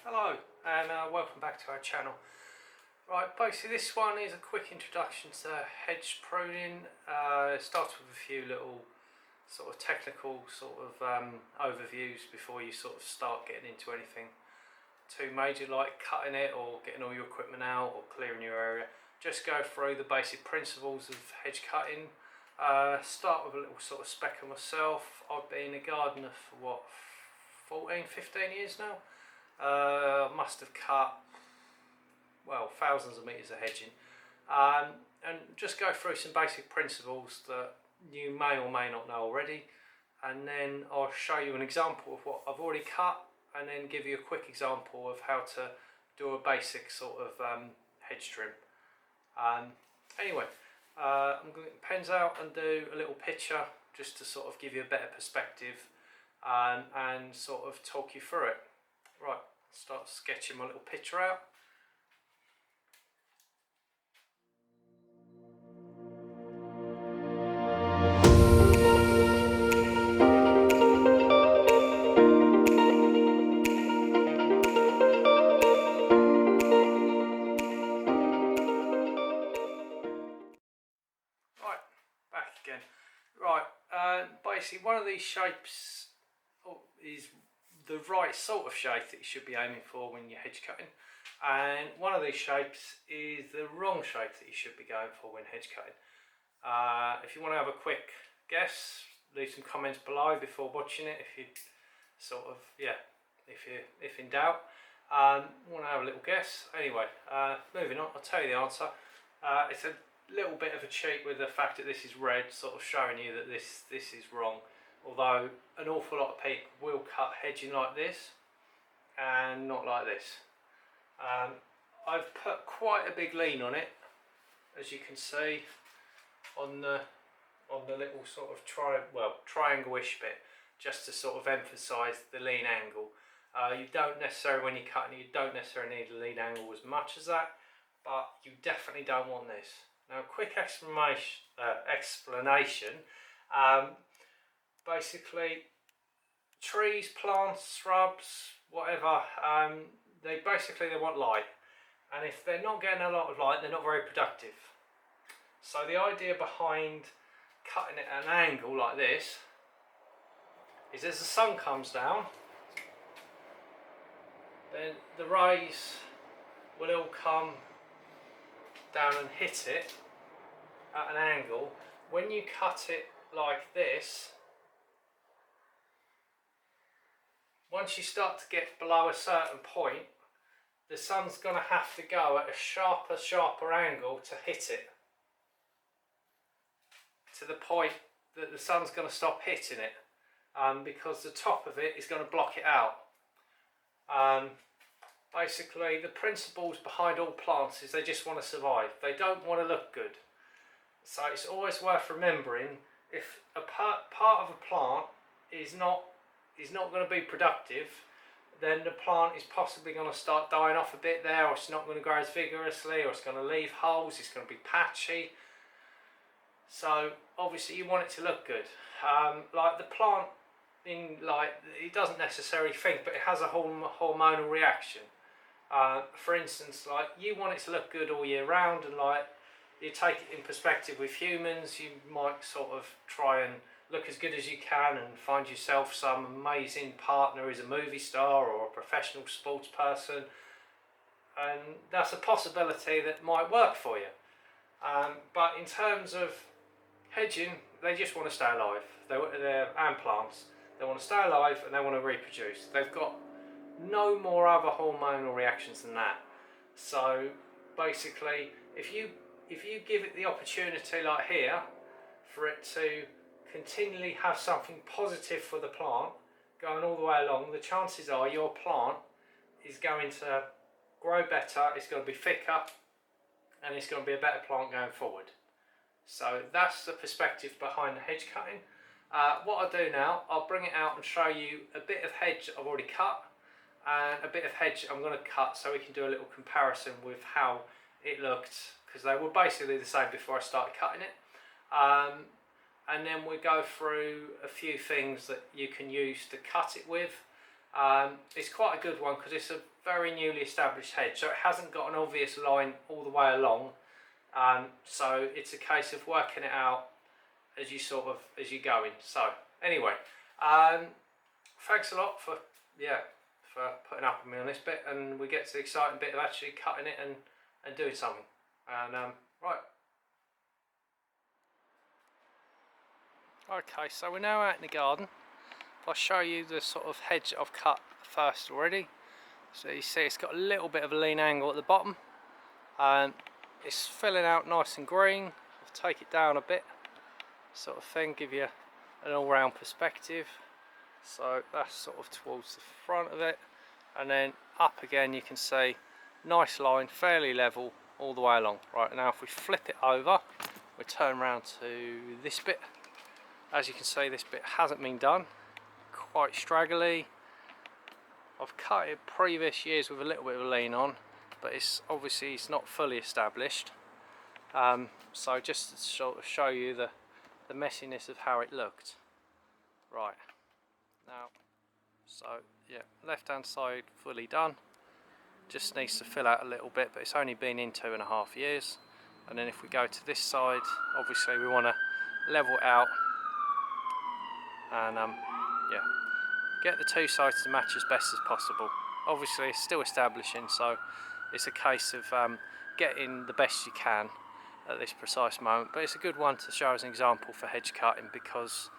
Hello and welcome back to our channel. Right, basically this one is a quick introduction to hedge pruning. It starts with a few little sort of technical overviews before you sort of start getting into anything too major like cutting it or getting all your equipment out or clearing your area. Just go through the basic principles of hedge cutting. Start with a little sort of spec of myself. I've been a gardener for what, 15 years now. Must have cut, well, thousands of metres of hedging, and just go through some basic principles that you may or may not know already, and then I'll show you an example of what I've already cut and then give you a quick example of how to do a basic sort of hedge trim. Anyway, I'm going to get the pens out and do a little picture just to sort of give you a better perspective and sort of talk you through it. Right, start sketching my little picture out. Right, back again. Right, basically one of these shapes is the right sort of shape that you should be aiming for when you're hedge cutting, and one of these shapes is the wrong shape that you should be going for when hedge cutting. If you want to have a quick guess, leave some comments below before watching it. If you sort of, if in doubt, want to have a little guess. Anyway, moving on, I'll tell you the answer. It's a little bit of a cheat with the fact that this is red, sort of showing you that this is wrong. Although an awful lot of people will cut hedging like this and not like this. I've put quite a big lean on it, as you can see on the little sort of triangle-ish bit, just to sort of emphasise the lean angle. You don't necessarily, when you're cutting, you don't necessarily need a lean angle as much as that, but you definitely don't want this. Now, a quick explanation. Basically, trees, plants, shrubs, whatever, they want light, and if they're not getting a lot of light, they're not very productive. So the idea behind cutting it at an angle like this is, as the sun comes down, then the rays will all come down and hit it at an angle. When you cut it like this, once you start to get below a certain point, the sun's going to have to go at a sharper angle to hit it, to the point that the sun's going to stop hitting it, because the top of it is going to block it out. Basically, the principles behind all plants is they just want to survive. They don't want to look good. So it's always worth remembering, if a part of a plant is not going to be productive, then the plant is possibly going to start dying off a bit there, or it's not going to grow as vigorously, or it's going to leave holes, it's going to be patchy. So obviously you want it to look good. Like the plant, it doesn't necessarily think, but it has a hormonal reaction. For instance, like, you want it to look good all year round, and like, you take it in perspective with humans, you might sort of try and look as good as you can and find yourself some amazing partner who's a movie star or a professional sports person, and that's a possibility that might work for you. But in terms of hedging, they just want to stay alive. And plants, they want to stay alive and they want to reproduce. They've got no more other hormonal reactions than that. So basically, if you give it the opportunity, like here, for it to continually have something positive for the plant going all the way along, the chances are your plant is going to grow better, it's going to be thicker, and it's going to be a better plant going forward. So that's the perspective behind the hedge cutting. What I'll do now, I'll bring it out and show you a bit of hedge I've already cut and a bit of hedge I'm going to cut, so we can do a little comparison with how it looked, because they were basically the same before I started cutting it. And then we go through a few things that you can use to cut it with. It's quite a good one because it's a very newly established hedge, so it hasn't got an obvious line all the way along. So it's a case of working it out as you're going. So anyway, thanks a lot for putting up with me on this bit, and we get to the exciting bit of actually cutting it and doing something. And right. Okay, so we're now out in the garden. I'll show you the sort of hedge I've cut first already. So you see it's got a little bit of a lean angle at the bottom. It's filling out nice and green. I'll take it down a bit, sort of thing, give you an all-round perspective. So that's sort of towards the front of it, and then up again you can see nice line, fairly level all the way along. Right, now if we flip it over, we turn around to this bit. As you can see, this bit hasn't been done, quite straggly. I've cut it previous years with a little bit of a lean on, but it's not fully established. So just to sort of show you the messiness of how it looked. Right, now, so yeah, left hand side fully done. Just needs to fill out a little bit, but it's only been in 2.5 years. And then if we go to this side, obviously we want to level it out and yeah, get the two sides to match as best as possible. Obviously it's still establishing, so it's a case of getting the best you can at this precise moment. But it's a good one to show as an example for hedge cutting, because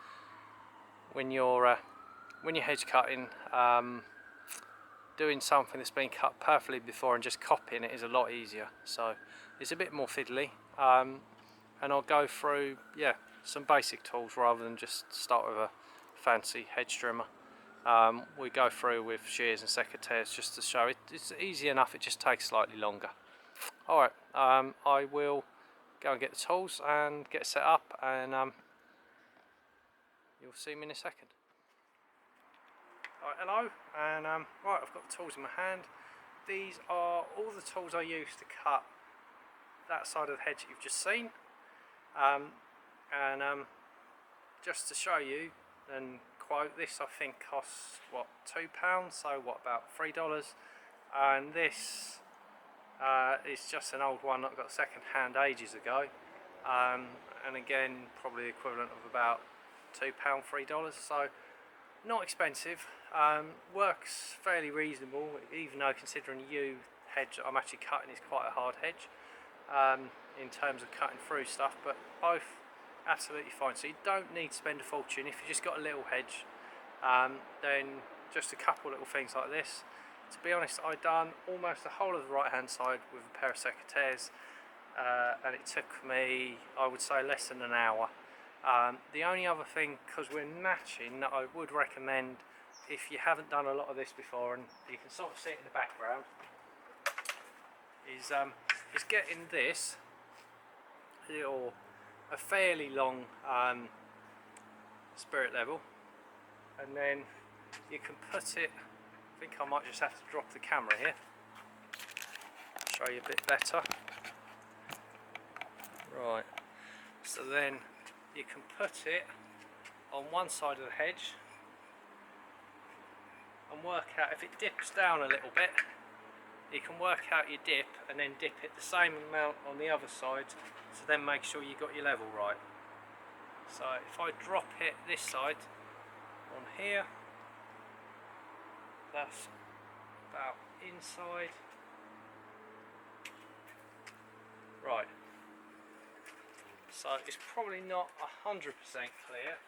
when you're hedge cutting, doing something that's been cut perfectly before and just copying it is a lot easier. So it's a bit more fiddly, and I'll go through some basic tools rather than just start with a fancy hedge trimmer. We go through with shears and secateurs just to show it's easy enough, it just takes slightly longer. Alright, I will go and get the tools and get set up, and you'll see me in a second. Alright, hello, and right, I've got the tools in my hand. These are all the tools I use to cut that side of the hedge that you've just seen. Just to show you and quote, this I think costs what, £2, so what, about $3, and this is just an old one that I got second hand ages ago, and again probably the equivalent of about £2, $3, so not expensive. Works fairly reasonable, even though considering the hedge that I'm actually cutting is quite a hard hedge in terms of cutting through stuff, but both absolutely fine. So you don't need to spend a fortune if you just got a little hedge. Then just a couple little things like this. To be honest, I've done almost the whole of the right hand side with a pair of secateurs, and it took me, I would say, less than an hour. The only other thing, because we're matching, that I would recommend if you haven't done a lot of this before, and you can sort of see it in the background, is getting this little, a fairly long spirit level, and then you can put it, I think I might just have to drop the camera here, show you a bit better. Right, so then you can put it on one side of the hedge and work out, if it dips down a little bit, you can work out your dip and then dip it the same amount on the other side, to then make sure you got your level right. So if I drop it this side on here, that's about inside. Right, so it's probably not 100% clear.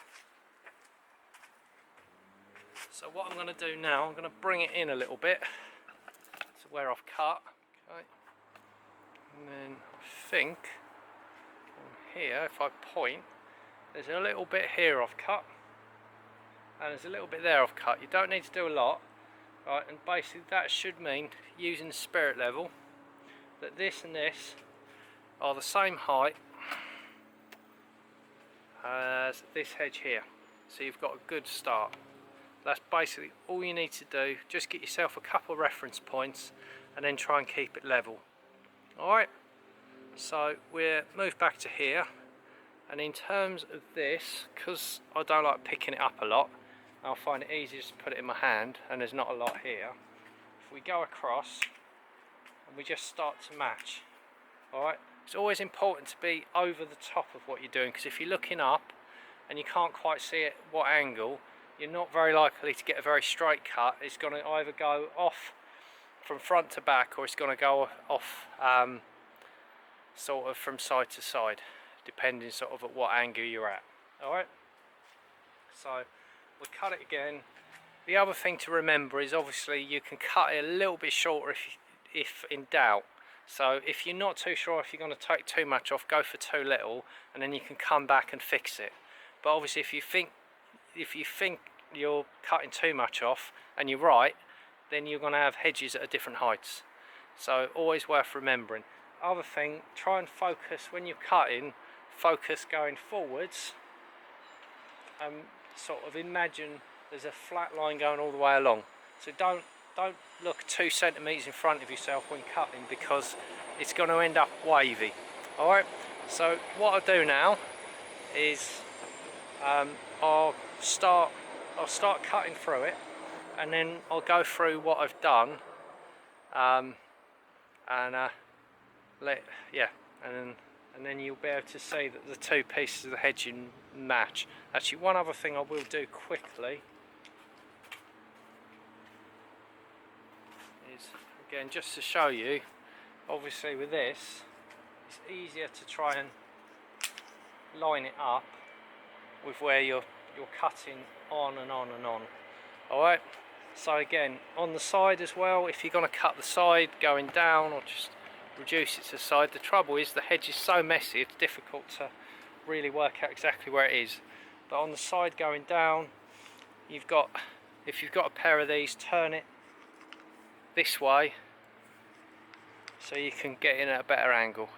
So what I'm going to do now, I'm going to bring it in a little bit to where I've cut. Okay, and then I think on here, if I point, there's a little bit here I've cut, and there's a little bit there I've cut. You don't need to do a lot, right? And basically that should mean, using the spirit level, that this and this are the same height as this hedge here. So you've got a good start. That's basically all you need to do. Just get yourself a couple of reference points and then try and keep it level. Alright, so we'll move back to here, and in terms of this, because I don't like picking it up a lot, I'll find it easier just to put it in my hand, and there's not a lot here. if we go across and we just start to match. Alright, it's always important to be over the top of what you're doing, because if you're looking up and you can't quite see at what angle, you're not very likely to get a very straight cut. It's going to either go off from front to back, or it's going to go off sort of from side to side, depending sort of at what angle you're at. Alright, so we'll cut it again. The other thing to remember is obviously you can cut it a little bit shorter if in doubt. So if you're not too sure if you're going to take too much off, go for too little, and then you can come back and fix it. But obviously if you think you're cutting too much off and you're right, then you're going to have hedges at different heights. So always worth remembering. Other thing, try and focus when you're cutting, focus going forwards, and sort of imagine there's a flat line going all the way along. So don't look 2 centimeters in front of yourself when cutting, because it's going to end up wavy. Alright, so what I'll do now is I'll start cutting through it, and then I'll go through what I've done, and then you'll be able to see that the two pieces of the hedging match. Actually, one other thing I will do quickly is, again, just to show you, obviously with this it's easier to try and line it up with where you're cutting on and on and on. Alright, so again, on the side as well, if you're going to cut the side going down or just reduce it to the side, the trouble is the hedge is so messy it's difficult to really work out exactly where it is. But on the side going down, if you've got a pair of these, turn it this way so you can get in at a better angle.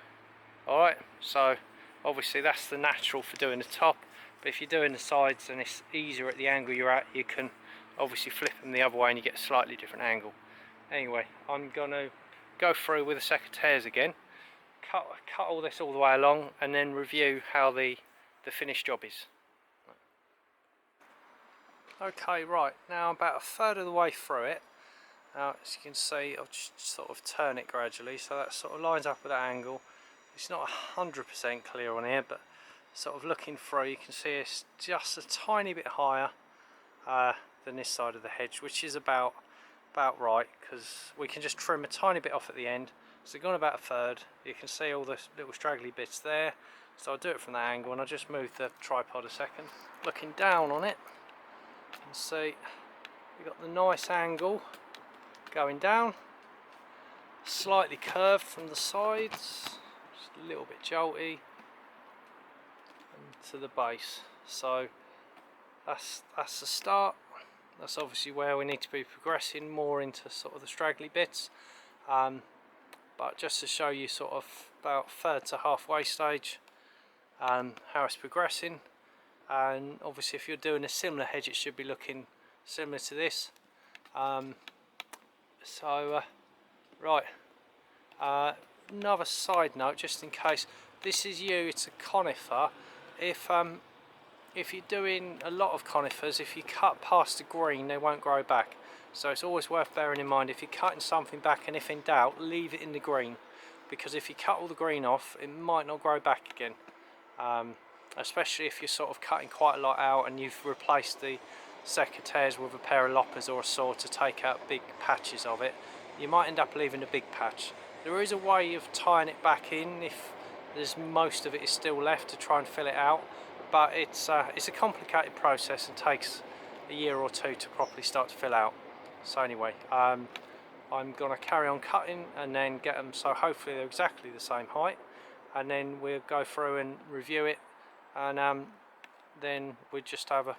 Alright, so obviously that's the natural for doing the top, but if you're doing the sides and it's easier at the angle you're at, you can obviously flip them the other way and you get a slightly different angle. Anyway, I'm going to go through with the secateurs again, cut all this all the way along, and then review how the finished job is. Okay, right, now I'm about a third of the way through it. Now, as you can see, I'll just sort of turn it gradually so that sort of lines up with that angle. It's not 100% clear on here, but sort of looking through, you can see it's just a tiny bit higher than this side of the hedge, which is about right, because we can just trim a tiny bit off at the end. So we've gone about a third. You can see all the little straggly bits there. So I'll do it from that angle, and I'll just move the tripod a second. Looking down on it, you can see we've got the nice angle going down, slightly curved from the sides, just a little bit jolty, and to the base. So that's the start. That's obviously where we need to be progressing more into sort of the straggly bits, but just to show you sort of about third to halfway stage how it's progressing. And obviously if you're doing a similar hedge, it should be looking similar to this. Right, another side note, just in case this is you, it's a conifer. If you're doing a lot of conifers, if you cut past the green, they won't grow back. So it's always worth bearing in mind, if you're cutting something back, and if in doubt, leave it in the green, because if you cut all the green off, it might not grow back again. Especially if you're sort of cutting quite a lot out and you've replaced the secateurs with a pair of loppers or a saw to take out big patches of it, you might end up leaving a big patch. There is a way of tying it back in if there's most of it is still left, to try and fill it out, but it's a complicated process and takes a year or two to properly start to fill out. So anyway, I'm going to carry on cutting and then get them so hopefully they're exactly the same height, and then we'll go through and review it, and then we'll just have a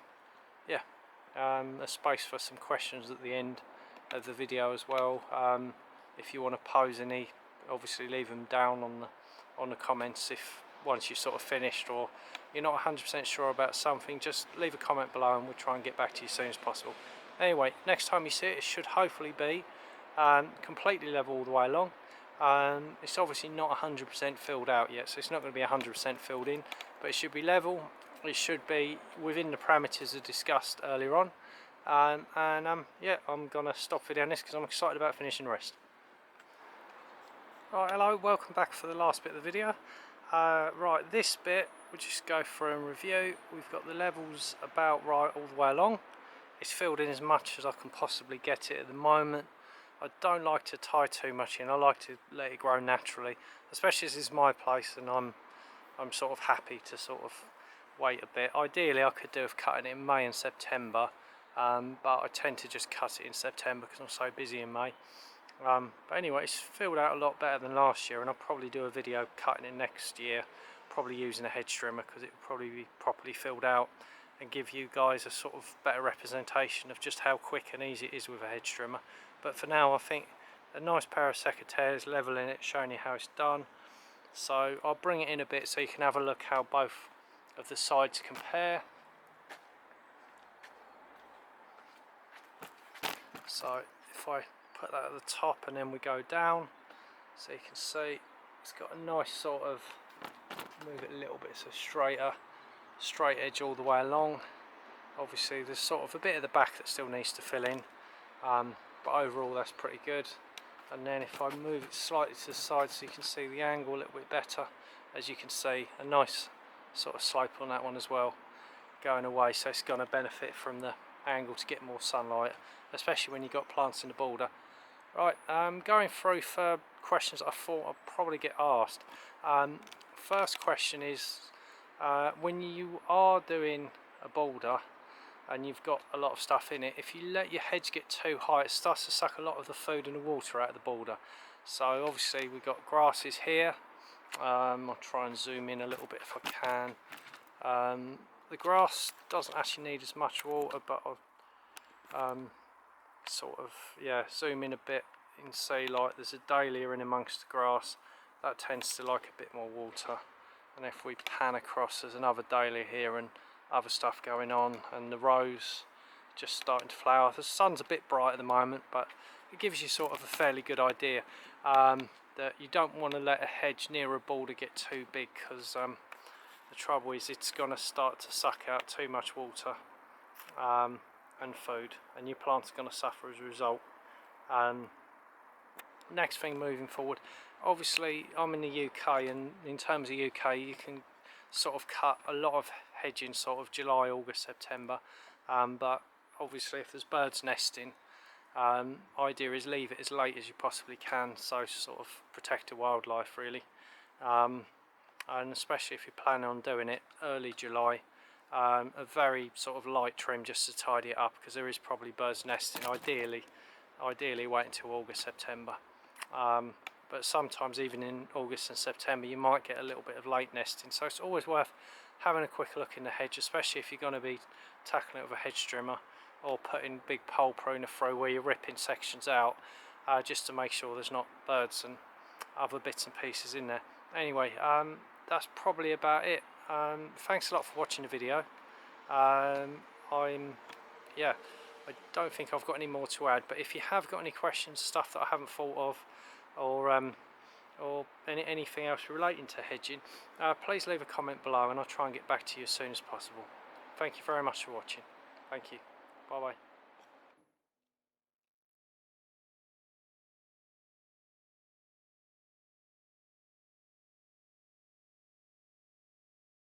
space for some questions at the end of the video as well. If you want to pose any, obviously leave them down on the comments. If once you've sort of finished, or you're not 100% sure about something, just leave a comment below and we'll try and get back to you as soon as possible. Anyway, next time you see it, it should hopefully be completely level all the way along. It's obviously not 100% filled out yet, so it's not going to be 100% filled in, but it should be level. It should be within the parameters as discussed earlier on, Yeah, I'm gonna stop videoing this because I'm excited about finishing the rest. Right, hello, welcome back for the last bit of the video. Right, this bit we'll just go through and review. We've got the levels about right all the way along. It's filled in as much as I can possibly get it at the moment. I don't like to tie too much in. I like to let it grow naturally, especially as this is my place and I'm sort of happy to sort of wait a bit. Ideally I could do with cutting it in May and September, but I tend to just cut it in September because I'm so busy in May. But anyway, it's filled out a lot better than last year, and I'll probably do a video cutting it next year, probably using a hedge trimmer because it will probably be properly filled out and give you guys a sort of better representation of just how quick and easy it is with a hedge trimmer. But for now I think a nice pair of secateurs leveling it, showing you how it's done. So I'll bring it in a bit so you can have a look how both of the sides compare. So if I put that at the top and then we go down, so you can see it's got a nice sort of, move it a little bit so straight edge all the way along. Obviously there's sort of a bit at the back that still needs to fill in, but overall that's pretty good. And then if I move it slightly to the side so you can see the angle a little bit better, as you can see a nice sort of slope on that one as well going away, so it's going to benefit from the angle to get more sunlight, especially when you've got plants in the border. Right, going through for questions I thought I'd probably get asked. First question is, when you are doing a border and you've got a lot of stuff in it, if you let your hedge get too high, it starts to suck a lot of the food and the water out of the border. So obviously we've got grasses here. I'll try and zoom in a little bit if I can. The grass doesn't actually need as much water, but I'll sort of, yeah, zoom in a bit and see like there's a dahlia in amongst the grass that tends to like a bit more water. And if we pan across, there's another dahlia here and other stuff going on, and the rose just starting to flower. The sun's a bit bright at the moment, but it gives you sort of a fairly good idea that you don't want to let a hedge near a border get too big, because the trouble is it's going to start to suck out too much water and food, and your plants are going to suffer as a result. Next thing moving forward, obviously I'm in the UK, and in terms of UK you can sort of cut a lot of hedging sort of July, August, September, but obviously if there's birds nesting, idea is leave it as late as you possibly can, so sort of protect the wildlife really, and especially if you're planning on doing it early July, a very sort of light trim just to tidy it up, because there is probably birds nesting. Ideally wait until August, September, but sometimes even in August and September you might get a little bit of late nesting, so it's always worth having a quick look in the hedge, especially if you're going to be tackling it with a hedge trimmer or putting big pole pruner through where you're ripping sections out, just to make sure there's not birds and other bits and pieces in there. Anyway, that's probably about it. Thanks a lot for watching the video. Yeah, I don't think I've got any more to add, but if you have got any questions, stuff that I haven't thought of, or anything else relating to hedging, please leave a comment below and I'll try and get back to you as soon as possible. Thank you very much for watching. Thank you. Bye bye.